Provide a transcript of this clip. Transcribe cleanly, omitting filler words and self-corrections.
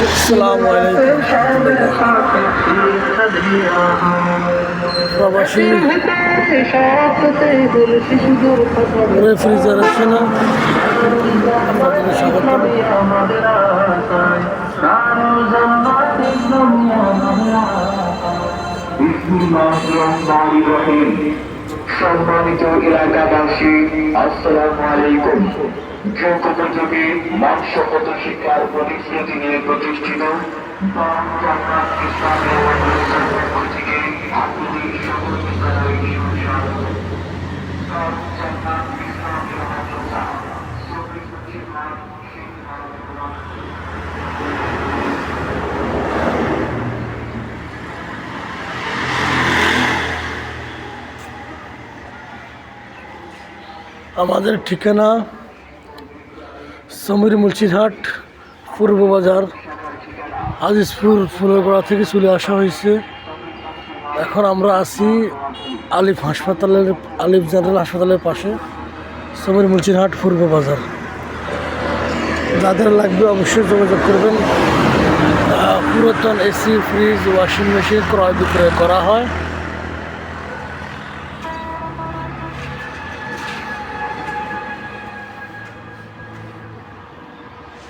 আসসালামু আলাইকুম। প্রবাসী রেফ্রিজারেশনে আপনাদের স্বাগত। সম্মানিত এলাকাবাসী, আসসালামু আলাইকুম। যোগ্যপযোগী মানসম্মত শিক্ষার প্রতিশ্রুতি নিয়ে প্রতিষ্ঠিত ইসলামী মাদ্রাসার পক্ষ থেকে আপনাদের সকলকে জানাই স্বাগত। আমাদের ঠিকানা সমীর মুলচিরহাট, পূর্ব বাজার, আজিজপুর ফুলগড়া থেকে চলে আসা হয়েছে। এখন আমরা আছি আলিফ জেনারেল হাসপাতালের পাশে, সমীর মুলচিরহাট, পূর্ব বাজার। যাদের লাগবে অবশ্যই যোগাযোগ করবেন। পুরাতন এসি, ফ্রিজ, ওয়াশিং মেশিন ক্রয় বিক্রয় করা হয়।